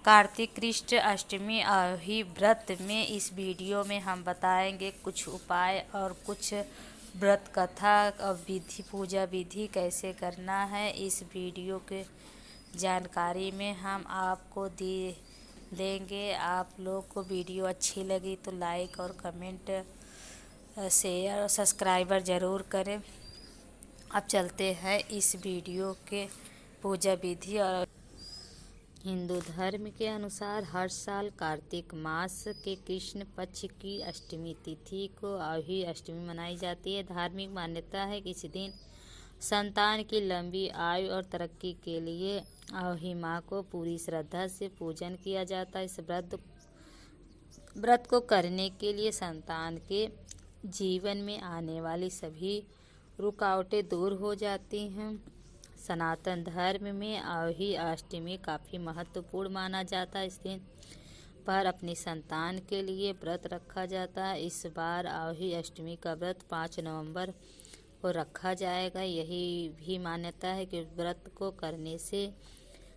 कार्तिक कृष्ण अष्टमी अवही व्रत में इस वीडियो में हम बताएंगे कुछ उपाय और कुछ व्रत कथा और विधि पूजा विधि कैसे करना है। इस वीडियो के जानकारी में हम आपको देंगे। आप लोग को वीडियो अच्छी लगी तो लाइक और कमेंट शेयर और सब्सक्राइबर ज़रूर करें। अब चलते हैं इस वीडियो के पूजा विधि। और हिंदू धर्म के अनुसार हर साल कार्तिक मास के कृष्ण पक्ष की अष्टमी तिथि को अवही अष्टमी मनाई जाती है। धार्मिक मान्यता है कि इस दिन संतान की लंबी आयु और तरक्की के लिए अवही माँ को पूरी श्रद्धा से पूजन किया जाता है। इस व्रत को करने के लिए संतान के जीवन में आने वाली सभी रुकावटें दूर हो जाती हैं। सनातन धर्म में अवही अष्टमी काफ़ी महत्वपूर्ण माना जाता है। इस दिन पर अपनी संतान के लिए व्रत रखा जाता है। इस बार अवही अष्टमी का व्रत 5 नवंबर को रखा जाएगा। यही भी मान्यता है कि व्रत को करने से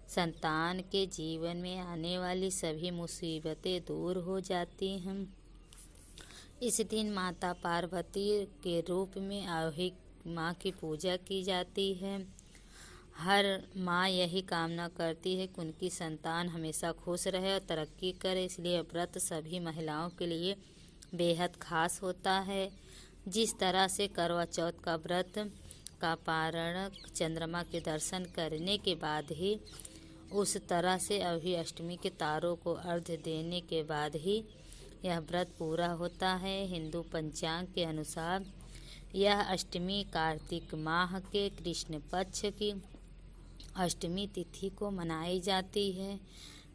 संतान के जीवन में आने वाली सभी मुसीबतें दूर हो जाती हैं। इस दिन माता पार्वती के रूप में अवही माँ की पूजा की जाती है। हर माँ यही कामना करती है कि उनकी संतान हमेशा खुश रहे और तरक्की करे, इसलिए व्रत सभी महिलाओं के लिए बेहद खास होता है। जिस तरह से करवा चौथ का व्रत का पारण चंद्रमा के दर्शन करने के बाद ही, उस तरह से अवही अष्टमी के तारों को अर्घ्य देने के बाद ही यह व्रत पूरा होता है। हिंदू पंचांग के अनुसार यह अष्टमी कार्तिक माह के कृष्ण पक्ष की अष्टमी तिथि को मनाई जाती है।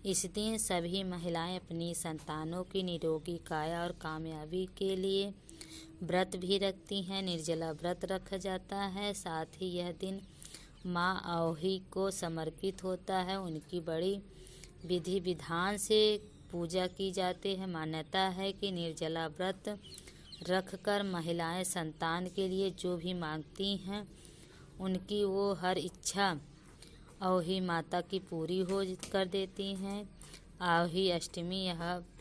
इस दिन सभी महिलाएं अपनी संतानों की निरोगी काया और कामयाबी के लिए व्रत भी रखती हैं। निर्जला व्रत रखा जाता है। साथ ही यह दिन माँ अवही को समर्पित होता है। उनकी बड़ी विधि विधान से पूजा की जाती है। मान्यता है कि निर्जला व्रत रखकर महिलाएं संतान के लिए जो भी मांगती हैं, उनकी वो हर इच्छा अवही माता की पूरी हो कर देती हैं। अवही अष्टमी यह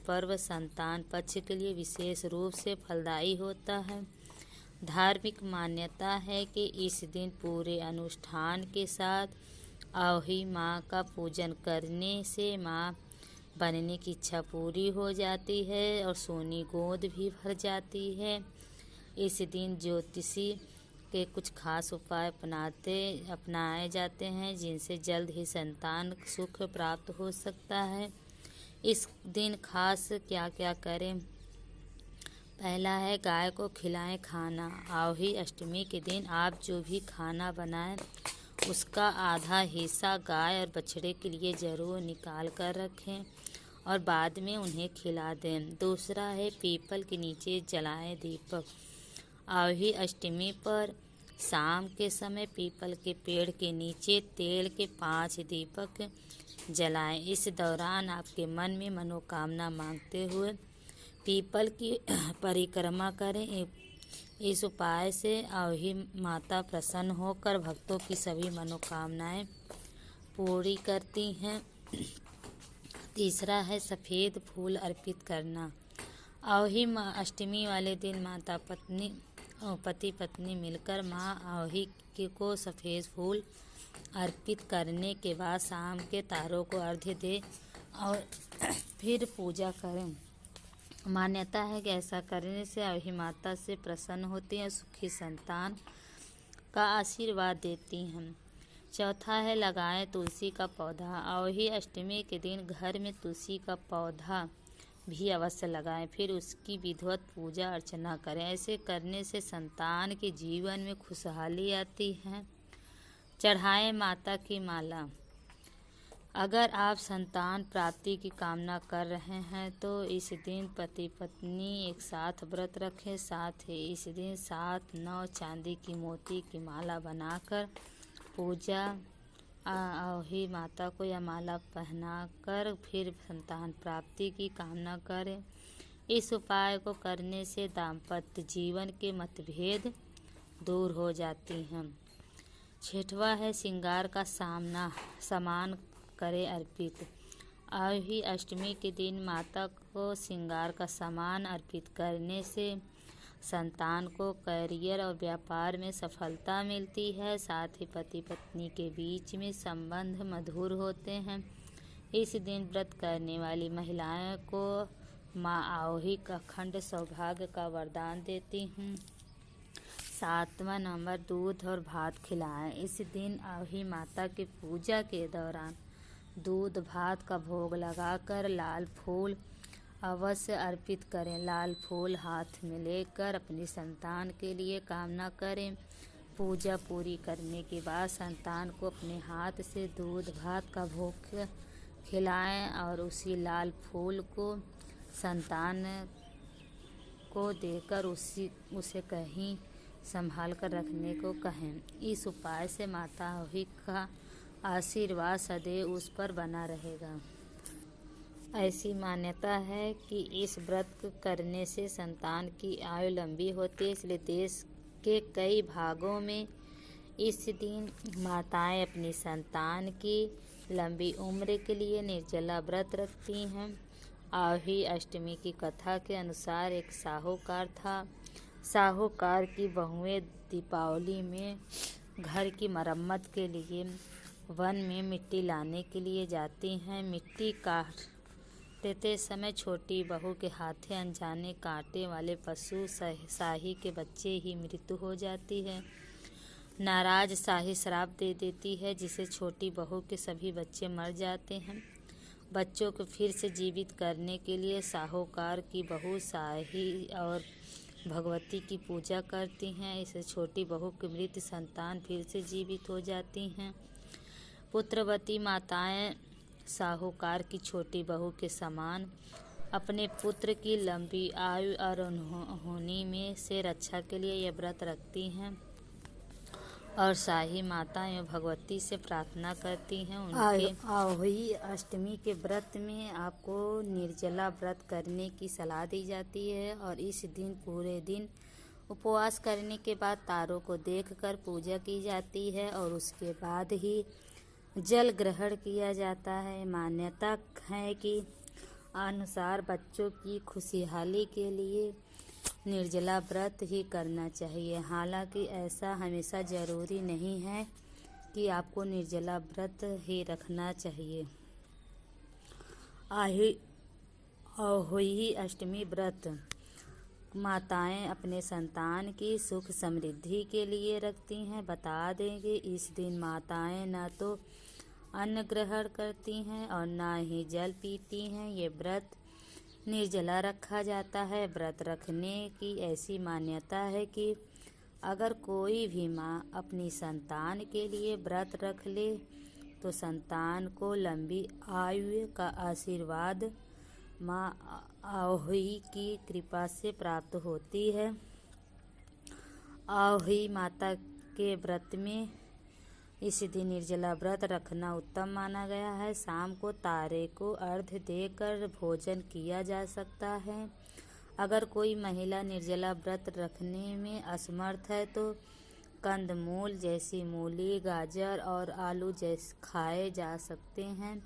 पर्व संतान पक्ष के लिए विशेष रूप से फलदायी होता है। धार्मिक मान्यता है कि इस दिन पूरे अनुष्ठान के साथ अवही माँ का पूजन करने से माँ बनने की इच्छा पूरी हो जाती है और सोनी गोद भी भर जाती है। इस दिन ज्योतिषी के कुछ खास उपाय अपनाए जाते हैं, जिनसे जल्द ही संतान सुख प्राप्त हो सकता है। इस दिन खास क्या क्या करें। पहला है गाय को खिलाएं खाना। अवही अष्टमी के दिन आप जो भी खाना बनाएं, उसका आधा हिस्सा गाय और बछड़े के लिए ज़रूर निकाल कर रखें और बाद में उन्हें खिला दें। दूसरा है पीपल के नीचे जलाएं दीपक। अवही अष्टमी पर शाम के समय पीपल के पेड़ के नीचे तेल के 5 दीपक जलाएं। इस दौरान आपके मन में मनोकामना मांगते हुए पीपल की परिक्रमा करें। इस उपाय से अवही माता प्रसन्न होकर भक्तों की सभी मनोकामनाएं पूरी करती हैं। तीसरा है सफ़ेद फूल अर्पित करना। अवही अष्टमी वाले दिन पति पत्नी मिलकर माँ अवही को सफ़ेद फूल अर्पित करने के बाद शाम के तारों को अर्घ्य दें और फिर पूजा करें। मान्यता है कि ऐसा करने से अवही माता से प्रसन्न होती हैं, सुखी संतान का आशीर्वाद देती हैं। चौथा है लगाएं तुलसी का पौधा। अवही अष्टमी के दिन घर में तुलसी का पौधा भी अवश्य लगाएं, फिर उसकी विधिवत पूजा अर्चना करें। ऐसे करने से संतान के जीवन में खुशहाली आती है। चढ़ाएं माता की माला। अगर आप संतान प्राप्ति की कामना कर रहे हैं तो इस दिन पति पत्नी एक साथ व्रत रखें। साथ ही इस दिन 7-9 चांदी की मोती की माला बनाकर पूजा अवही माता को यह माला पहनाकर फिर संतान प्राप्ति की कामना करें। इस उपाय को करने से दाम्पत्य जीवन के मतभेद दूर हो जाती हैं। छठवां है श्रृंगार का सामान करें अर्पित। आही अष्टमी के दिन माता को श्रृंगार का सामान अर्पित करने से संतान को करियर और व्यापार में सफलता मिलती है। साथ ही पति पत्नी के बीच में संबंध मधुर होते हैं। इस दिन व्रत करने वाली महिलाओं को माँ आही अखंड सौभाग्य का वरदान देती हूँ। 7वां नंबर, दूध और भात खिलाएं। इस दिन आही माता की पूजा के दौरान दूध भात का भोग लगाकर लाल फूल अवश्य अर्पित करें। लाल फूल हाथ में लेकर अपनी संतान के लिए कामना करें। पूजा पूरी करने के बाद संतान को अपने हाथ से दूध भात का भोग खिलाएं और उसी लाल फूल को संतान को देकर उसे कहीं संभाल कर रखने को कहें। इस उपाय से माता आही का आशीर्वाद सदैव उस पर बना रहेगा। ऐसी मान्यता है कि इस व्रत करने से संतान की आयु लंबी होती है, इसलिए देश के कई भागों में इस दिन माताएं अपनी संतान की लंबी उम्र के लिए निर्जला व्रत रखती हैं। आही अष्टमी की कथा के अनुसार एक साहूकार था। साहूकार की बहुएं दीपावली में घर की मरम्मत के लिए वन में मिट्टी लाने के लिए जाती हैं। मिट्टी काटते समय छोटी बहू के हाथे अनजाने कांटे वाले पशु शाही के बच्चे ही मृत्यु हो जाती है। नाराज शाही श्राप दे देती है, जिसे छोटी बहू के सभी बच्चे मर जाते हैं। बच्चों को फिर से जीवित करने के लिए साहूकार की बहू शाही और भगवती की पूजा करती हैं। इससे छोटी बहू की मृत संतान फिर से जीवित हो जाती हैं। पुत्रवती माताएं साहूकार की छोटी बहू के समान अपने पुत्र की लंबी आयु और अनहोनी में से रक्षा के लिए यह व्रत रखती हैं और शाही माता एवं भगवती से प्रार्थना करती हैं। उनके आही अष्टमी के व्रत में आपको निर्जला व्रत करने की सलाह दी जाती है और इस दिन पूरे दिन उपवास करने के बाद तारों को देखकर पूजा की जाती है और उसके बाद ही जल ग्रहण किया जाता है। मान्यता है कि अनुसार बच्चों की खुशहाली के लिए निर्जला व्रत ही करना चाहिए। हालांकि ऐसा हमेशा जरूरी नहीं है कि आपको निर्जला व्रत ही रखना चाहिए। आही अष्टमी व्रत माताएं अपने संतान की सुख समृद्धि के लिए रखती हैं। बता देंगे इस दिन माताएं न तो अन्न ग्रहण करती हैं और न ही जल पीती हैं। ये व्रत निर्जला रखा जाता है। व्रत रखने की ऐसी मान्यता है कि अगर कोई भी माँ अपनी संतान के लिए व्रत रख ले तो संतान को लंबी आयु का आशीर्वाद माँ आही की कृपा से प्राप्त होती है। आही माता के व्रत में इस दिन निर्जला व्रत रखना उत्तम माना गया है। शाम को तारे को अर्घ्य देकर भोजन किया जा सकता है। अगर कोई महिला निर्जला व्रत रखने में असमर्थ है तो कंदमूल जैसी मूली, गाजर और आलू जैसे खाए जा सकते हैं।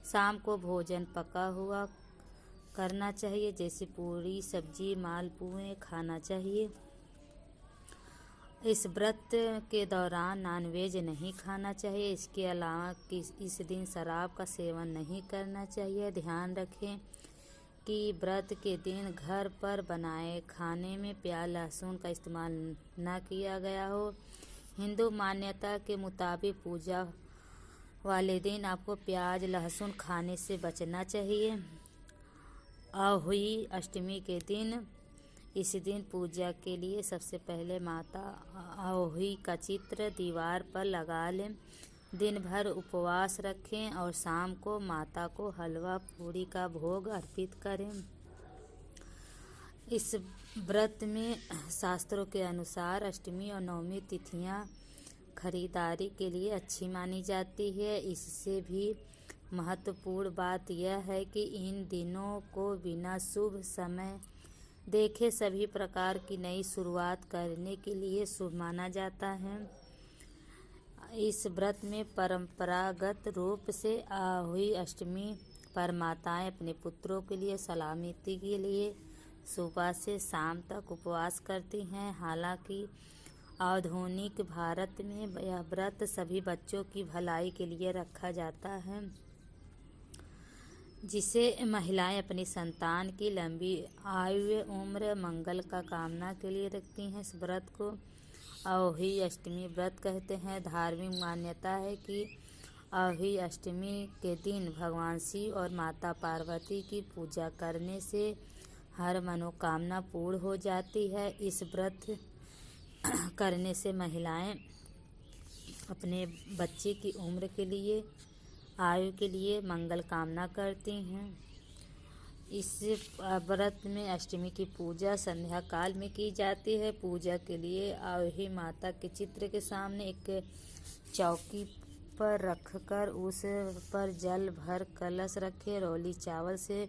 शाम को भोजन पका हुआ करना चाहिए, जैसे पूरी, सब्जी, मालपुए खाना चाहिए। इस व्रत के दौरान नॉनवेज नहीं खाना चाहिए। इसके अलावा इस दिन शराब का सेवन नहीं करना चाहिए। ध्यान रखें कि व्रत के दिन घर पर बनाए खाने में प्याज लहसुन का इस्तेमाल न किया गया हो। हिंदू मान्यता के मुताबिक पूजा वाले दिन आपको प्याज लहसुन खाने से बचना चाहिए। आही अष्टमी के दिन इस दिन पूजा के लिए सबसे पहले माता आही का चित्र दीवार पर लगा लें। दिन भर उपवास रखें और शाम को माता को हलवा पूड़ी का भोग अर्पित करें। इस व्रत में शास्त्रों के अनुसार अष्टमी और नवमी तिथियां खरीदारी के लिए अच्छी मानी जाती है। इससे भी महत्वपूर्ण बात यह है कि इन दिनों को बिना शुभ समय देखे सभी प्रकार की नई शुरुआत करने के लिए शुभ माना जाता है। इस व्रत में परंपरागत रूप से आही अष्टमी पर माताएं अपने पुत्रों के लिए सलामती के लिए सुबह से शाम तक उपवास करती हैं। हालांकि आधुनिक भारत में यह व्रत सभी बच्चों की भलाई के लिए रखा जाता है, जिसे महिलाएं अपनी संतान की लंबी आयु उम्र मंगल का कामना के लिए रखती हैं। इस व्रत को अहोई अष्टमी व्रत कहते हैं। धार्मिक मान्यता है कि अहोई अष्टमी के दिन भगवान शिव और माता पार्वती की पूजा करने से हर मनोकामना पूर्ण हो जाती है। इस व्रत करने से महिलाएं अपने बच्चे की उम्र के लिए आयु के लिए मंगल कामना करती हैं। इस व्रत में अष्टमी की पूजा संध्या काल में की जाती है। पूजा के लिए अहोई माता के चित्र के सामने एक चौकी पर रखकर उस पर जल भर कलश रखे रोली चावल से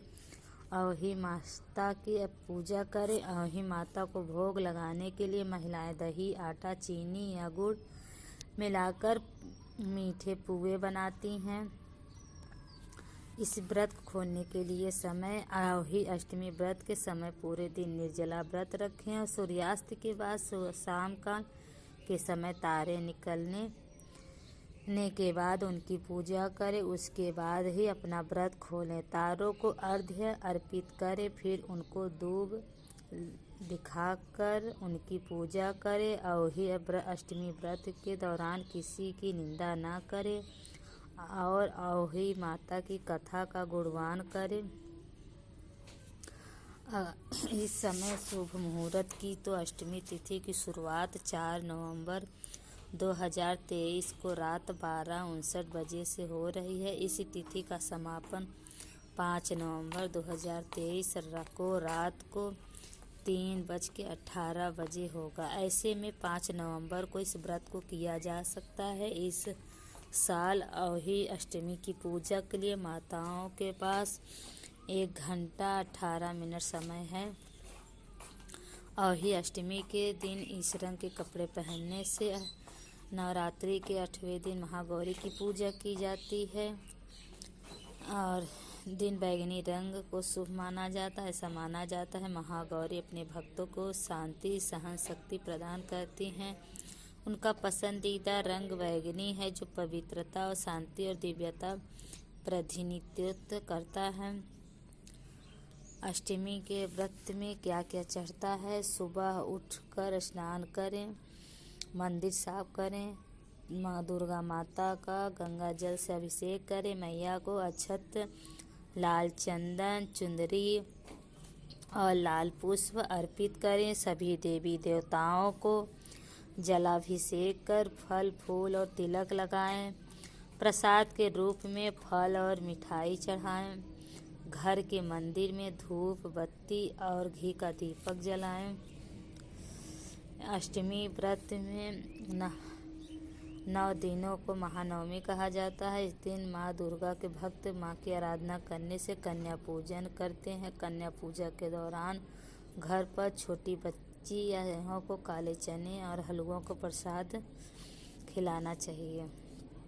अहोई माता की पूजा करें। अहोई माता को भोग लगाने के लिए महिलाएं दही, आटा, चीनी या गुड़ मिलाकर मीठे पुए बनाती हैं। इस व्रत को खोलने के लिए समय अहोई अष्टमी व्रत के समय पूरे दिन निर्जला व्रत रखें और सूर्यास्त के बाद शाम काल के समय तारे निकलने के बाद उनकी पूजा करें। उसके बाद ही अपना व्रत खोलें। तारों को अर्घ्य अर्पित करें, फिर उनको दूब दिखाकर उनकी पूजा करें। अहोई अष्टमी व्रत के दौरान किसी की निंदा न करें और अहोई माता की कथा का गुणगान करें। इस समय शुभ मुहूर्त की तो अष्टमी तिथि की शुरुआत 4 नवंबर 2023 को रात 12:59 बजे से हो रही है। इस तिथि का समापन 5 नवंबर 2023 को रात को 3:18 बजे होगा। ऐसे में 5 नवंबर को इस व्रत को किया जा सकता है। इस साल अहोई अष्टमी की पूजा के लिए माताओं के पास 1 घंटा 18 मिनट समय है। अहोई अष्टमी के दिन इस रंग के कपड़े पहनने से नवरात्रि के 8वें दिन महागौरी की पूजा की जाती है और दिन बैंगनी रंग को शुभ माना जाता है। ऐसा माना जाता है महागौरी अपने भक्तों को शांति सहन शक्ति प्रदान करती हैं। उनका पसंदीदा रंग बैंगनी है, जो पवित्रता और शांति और दिव्यता प्रतिनिधित्व करता है। अष्टमी के व्रत में क्या क्या चढ़ता है? सुबह उठकर स्नान करें, मंदिर साफ करें, माँ दुर्गा माता का गंगा जल से अभिषेक करें, मैया को अक्षत, लाल चंदन, चुंदरी और लाल पुष्प अर्पित करें। सभी देवी देवताओं को जलाभिषेक कर फल फूल और तिलक लगाएं। प्रसाद के रूप में फल और मिठाई चढ़ाएं। घर के मंदिर में धूप बत्ती और घी का दीपक जलाएं। अष्टमी व्रत में 9 दिनों को महानवमी कहा जाता है। इस दिन माँ दुर्गा के भक्त माँ की आराधना करने से कन्या पूजन करते हैं। कन्या पूजा के दौरान घर पर छोटी बच्ची या को काले चने और हलवों को प्रसाद खिलाना चाहिए।